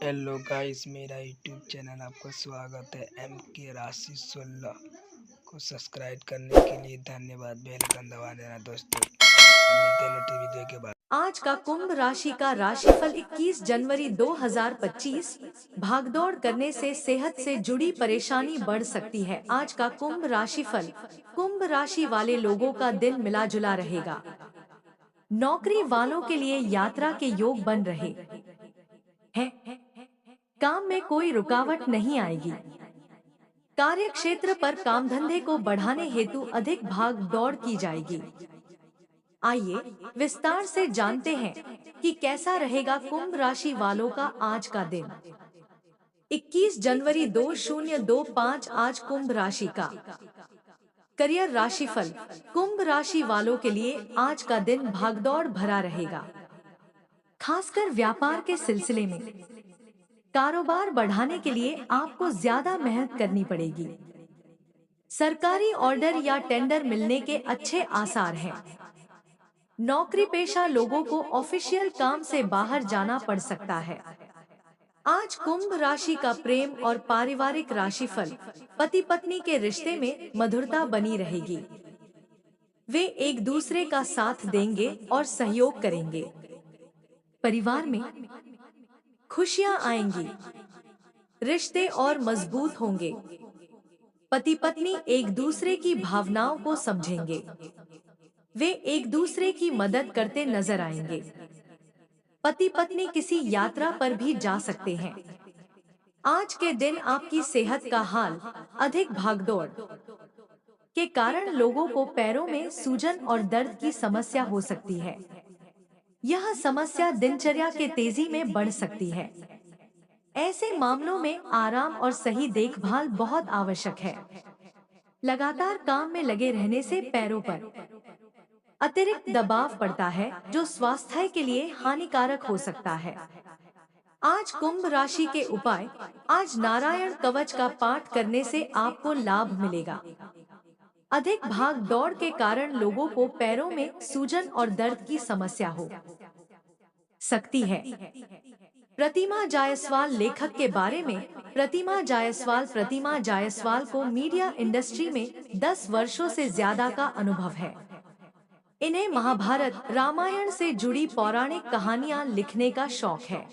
Hello guys, मेरा YouTube channel आपका स्वागत है। एम के राशि 16 को सब्सक्राइब करने के लिए धन्यवाद। बेल आइकन दबा देना दोस्तों। अब मिलते हैं नोटिस वीडियो के बाद। आज का कुंभ राशि का राशिफल 21 जनवरी 2025। भागदौड़ करने से सेहत से जुड़ी परेशानी बढ़ सकती है। आज का कुंभ राशिफल। कुंभ राशि वाले लोगों का दिन मिला जुला रहेगा। नौकरी वालों के लिए यात्रा के योग बन रहे हैं। काम में कोई रुकावट नहीं आएगी। कार्य क्षेत्र पर काम धंधे को बढ़ाने हेतु अधिक भाग दौड़ की जाएगी। आइए विस्तार से जानते हैं कि कैसा रहेगा कुंभ राशि वालों का आज का दिन। 21 जनवरी 2025 आज कुंभ राशि का करियर राशिफल। कुंभ राशि वालों के लिए आज का दिन भागदौड़ भरा रहेगा, खासकर व्यापार के सिलसिले में। कारोबार बढ़ाने के लिए आपको ज्यादा मेहनत करनी पड़ेगी। सरकारी ऑर्डर या टेंडर मिलने के अच्छे आसार हैं। नौकरी पेशा लोगों को ऑफिशियल काम से बाहर जाना पड़ सकता है। आज कुंभ राशि का प्रेम और पारिवारिक राशिफल। पति पत्नी के रिश्ते में मधुरता बनी रहेगी। वे एक दूसरे का साथ देंगे और सहयोग करेंगे। परिवार में खुशियां आएंगी। रिश्ते और मजबूत होंगे। पति पत्नी एक दूसरे की भावनाओं को समझेंगे। वे एक दूसरे की मदद करते नजर आएंगे। पति पत्नी किसी यात्रा पर भी जा सकते हैं। आज के दिन आपकी सेहत का हाल। अधिक भागदौड़ के कारण लोगों को पैरों में सूजन और दर्द की समस्या हो सकती है। यह समस्या दिनचर्या के तेजी में बढ़ सकती है। ऐसे मामलों में आराम और सही देखभाल बहुत आवश्यक है। लगातार काम में लगे रहने से पैरों पर अतिरिक्त दबाव पड़ता है, जो स्वास्थ्य के लिए हानिकारक हो सकता है। आज कुंभ राशि के उपाय। आज नारायण कवच का पाठ करने से आपको लाभ मिलेगा। अधिक भाग दौड़ के कारण लोगों को पैरों में सूजन और दर्द की समस्या हो सकती है। प्रतिमा जायसवाल लेखक के बारे में। प्रतिमा जायसवाल को मीडिया इंडस्ट्री में 10 वर्षों से ज्यादा का अनुभव है। इन्हें महाभारत रामायण से जुड़ी पौराणिक कहानियां लिखने का शौक है।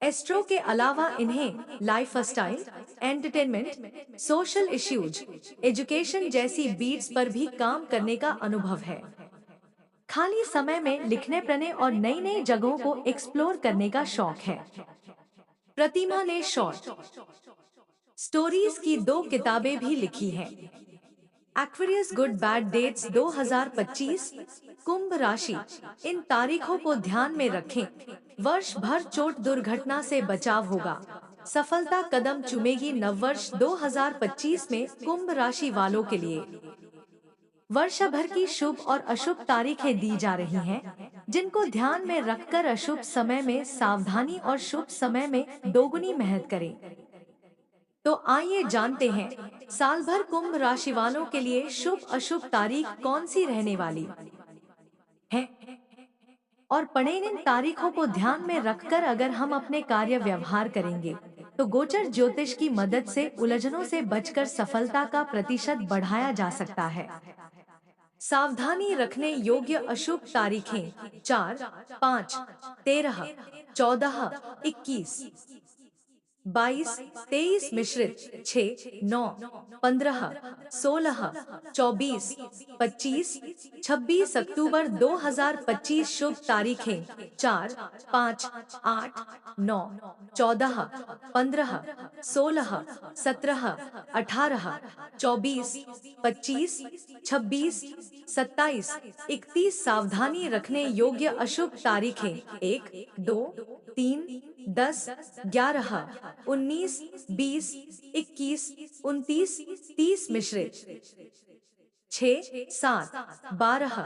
एस्ट्रो के अलावा इन्हें lifestyle, entertainment, social issues, education जैसी बीट्स पर भी काम करने का अनुभव है। खाली समय में लिखने पढ़ने और नई नई जगहों को एक्सप्लोर करने का शौक है। प्रतिमा ने शॉर्ट स्टोरीज की 2 किताबें भी लिखी हैं। Aquarius good bad debts 2025। कुंभ राशि। इन तारीखों को ध्यान में रखें। वर्ष भर चोट दुर्घटना से बचाव होगा। सफलता कदम चूमेगी। नववर्ष 2025 में कुंभ राशि वालों के लिए वर्ष भर की शुभ और अशुभ तारीखें दी जा रही हैं, जिनको ध्यान में रखकर अशुभ समय में सावधानी और शुभ समय में दोगुनी मेहनत करें। तो आइए जानते हैं साल भर कुंभ राशि वालों के लिए शुभ अशुभ तारीख कौन सी रहने वाली है, और पढ़ें। इन तारीखों को ध्यान में रखकर अगर हम अपने कार्य व्यवहार करेंगे तो गोचर ज्योतिष की मदद से उलझनों से बचकर सफलता का प्रतिशत बढ़ाया जा सकता है। सावधानी रखने योग्य अशुभ तारीखें 4, 5, 13, 14, 21, 22, 23 मिश्रित 6, 9, 15, 16, 24, 25, 26 अक्टूबर 2025। शुभ तारीखें 4, 5, 8, 9, 14, 15, 16, 17, 18, 24, 25, 26, 27, 31। सावधानी रखने योग्य अशुभ तारीखें 1, 2, 3, 10, 11, 19, 20, 21, 29, 30 मिश्रित 6, 7, 12,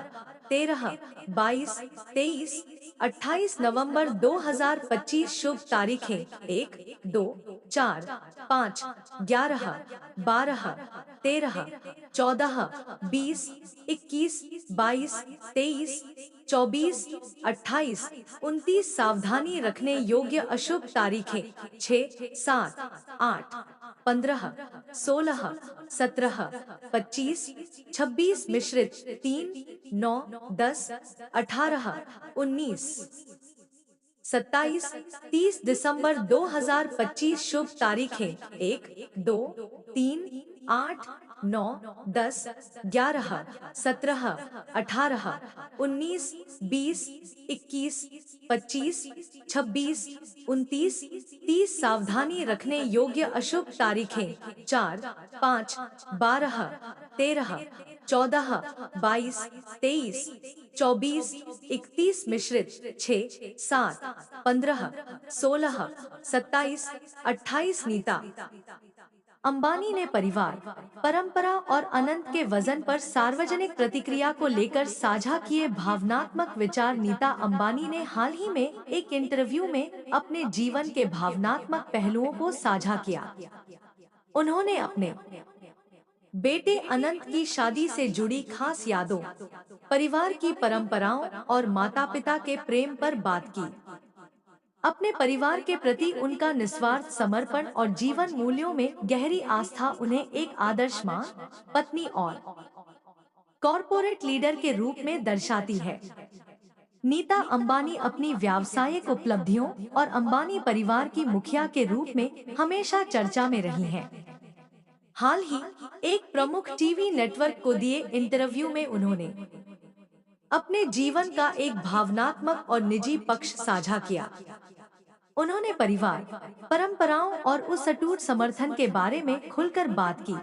13, 22, 23, 28 नवंबर 2025। शुभ तारीखें 1, 2, 4, 5, 11, 12, 13, 14, 20, 21, 22, 23, 24, 28, 29 सावधानी रखने योग्य अशुभ तारीखें 6, 7, 8, 15, 16, 17, 25, 26 मिश्रित 3, 9, 10, 18, 19, 27, 30 दिसंबर 2025 शुभ तारीखें 1, 2, 3, 8, 9, 10, 11, 17, 18, 19, 20, 21, 25, 26, 29, 30 सावधानी रखने योग्य अशुभ तारीखें 4, 5, 12, 13, 14, 22, 23, 24, 31 मिश्रित 6, 7, 15, 16, 27, 28 नीता अंबानी ने परिवार, परंपरा और अनंत के वजन पर सार्वजनिक प्रतिक्रिया को लेकर साझा किए भावनात्मक विचार। नीता अंबानी ने हाल ही में एक इंटरव्यू में अपने जीवन के भावनात्मक पहलुओं को साझा किया। उन्होंने अपने बेटे अनंत की शादी से जुड़ी खास यादों, परिवार की परंपराओं और माता-पिता के प्रेम पर बात की। अपने परिवार के प्रति उनका निस्वार्थ समर्पण और जीवन मूल्यों में गहरी आस्था उन्हें एक आदर्श मां, पत्नी और कॉरपोरेट लीडर के रूप में दर्शाती है। नीता अंबानी अपनी व्यावसायिक उपलब्धियों और अंबानी परिवार की मुखिया के रूप में हमेशा चर्चा में रही हैं। हाल ही एक प्रमुख टीवी नेटवर्क को दिए इंटरव्यू में उन्होंने अपने जीवन का एक भावनात्मक और निजी पक्ष साझा किया। उन्होंने परिवार, परंपराओं और उस अटूट समर्थन के बारे में खुलकर बात की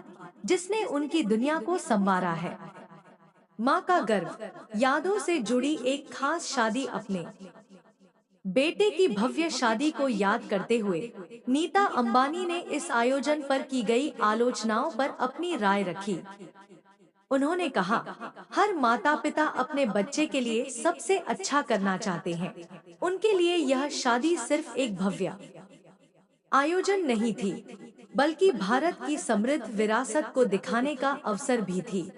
जिसने उनकी दुनिया को संवारा है। मां का गर्व, यादों से जुड़ी एक खास शादी। अपने बेटे की भव्य शादी को याद करते हुए नीता अंबानी ने इस आयोजन पर की गई आलोचनाओं पर अपनी राय रखी। उन्होंने कहा, हर माता पिता अपने बच्चे के लिए सबसे अच्छा करना चाहते हैं। उनके लिए यह शादी सिर्फ एक भव्य आयोजन नहीं थी, बल्कि भारत की समृद्ध विरासत को दिखाने का अवसर भी थी।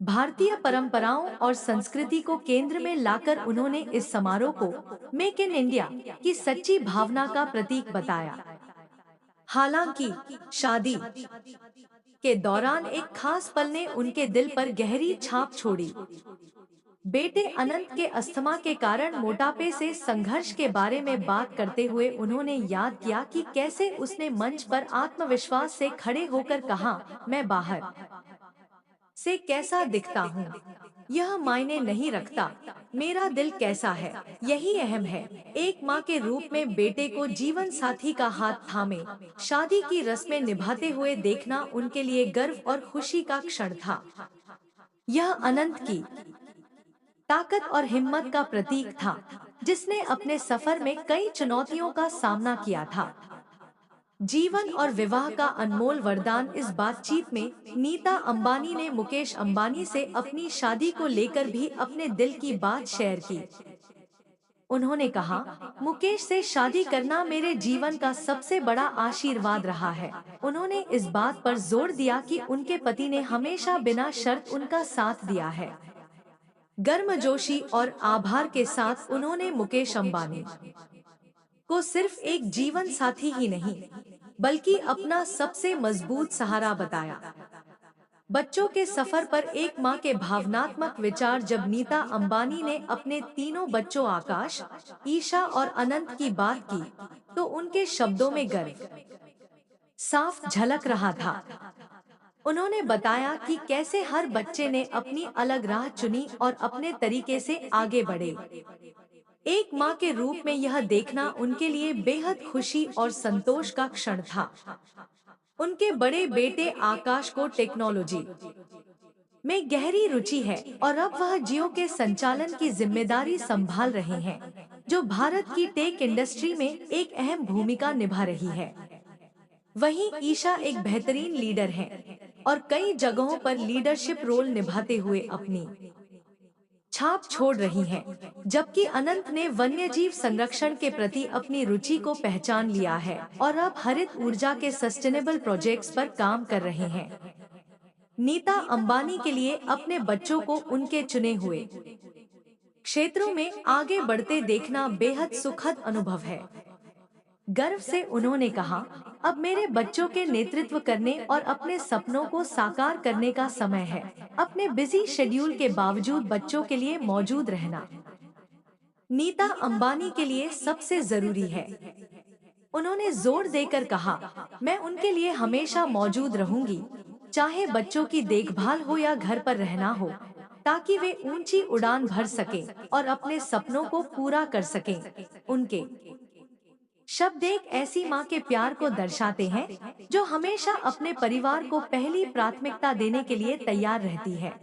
भारतीय परंपराओं और संस्कृति को केंद्र में लाकर उन्होंने इस समारोह को मेक इन इंडिया की सच्ची भावना का प्रतीक बताया। हालांकि शादी के दौरान एक खास पल ने उनके दिल पर गहरी छाप छोड़ी। बेटे अनंत के अस्थमा के कारण मोटापे से संघर्ष के बारे में बात करते हुए उन्होंने याद किया कि कैसे उसने मंच पर आत्मविश्वास से खड़े होकर कहा, मैं बाहर से कैसा दिखता हूँ, यह मायने नहीं रखता, मेरा दिल कैसा है, यही अहम है। एक माँ के रूप में बेटे को जीवन साथी का हाथ थामे शादी की रस्में निभाते हुए देखना उनके लिए गर्व और खुशी का क्षण था। यह अनंत की ताकत और हिम्मत का प्रतीक था, जिसने अपने सफर में कई चुनौतियों का सामना किया था। जीवन और विवाह का अनमोल वरदान। इस बातचीत में नीता अंबानी ने मुकेश अंबानी से अपनी शादी को लेकर भी अपने दिल की बात शेयर की। उन्होंने कहा, मुकेश से शादी करना मेरे जीवन का सबसे बड़ा आशीर्वाद रहा है। उन्होंने इस बात पर जोर दिया कि उनके पति ने हमेशा बिना शर्त उनका साथ दिया है। गर्मजोशी और आभार के साथ उन्होंने मुकेश अंबानी को सिर्फ एक जीवन साथी ही नहीं, बल्कि अपना सबसे मजबूत सहारा बताया। बच्चों के सफर पर एक मां के भावनात्मक विचार। जब नीता अंबानी ने अपने तीनों बच्चों आकाश, ईशा और अनंत की बात की, तो उनके शब्दों में गर्व साफ झलक रहा था। उन्होंने बताया कि कैसे हर बच्चे ने अपनी अलग राह चुनी और अपने तरीके से आगे बढ़े। एक मां के रूप में यह देखना उनके लिए बेहद खुशी और संतोष का क्षण था। उनके बड़े बेटे आकाश को टेक्नोलॉजी में गहरी रुचि है और अब वह जियो के संचालन की जिम्मेदारी संभाल रहे हैं, जो भारत की टेक इंडस्ट्री में एक अहम भूमिका निभा रही है। वहीं ईशा एक बेहतरीन लीडर हैं और कई जगहों पर लीडरशिप रोल निभाते हुए अपनी छाप छोड़ रही हैं, जबकि अनंत ने वन्यजीव संरक्षण के प्रति अपनी रुचि को पहचान लिया है और अब हरित ऊर्जा के सस्टेनेबल प्रोजेक्ट्स पर काम कर रहे हैं। नीता अंबानी के लिए अपने बच्चों को उनके चुने हुए क्षेत्रों में आगे बढ़ते देखना बेहद सुखद अनुभव है। गर्व से उन्होंने कहा, अब मेरे बच्चों के नेतृत्व करने और अपने सपनों को साकार करने का समय है। अपने बिजी शेड्यूल के बावजूद बच्चों के लिए मौजूद रहना नीता अंबानी के लिए सबसे जरूरी है। उन्होंने जोर देकर कहा, मैं उनके लिए हमेशा मौजूद रहूंगी, चाहे बच्चों की देखभाल हो या घर पर रहना हो, ताकि वे ऊंची उड़ान भर सकें और अपने सपनों को पूरा कर सकें। उनके शब्द एक ऐसी माँ के प्यार को दर्शाते हैं जो हमेशा अपने परिवार को पहली प्राथमिकता देने के लिए तैयार रहती है।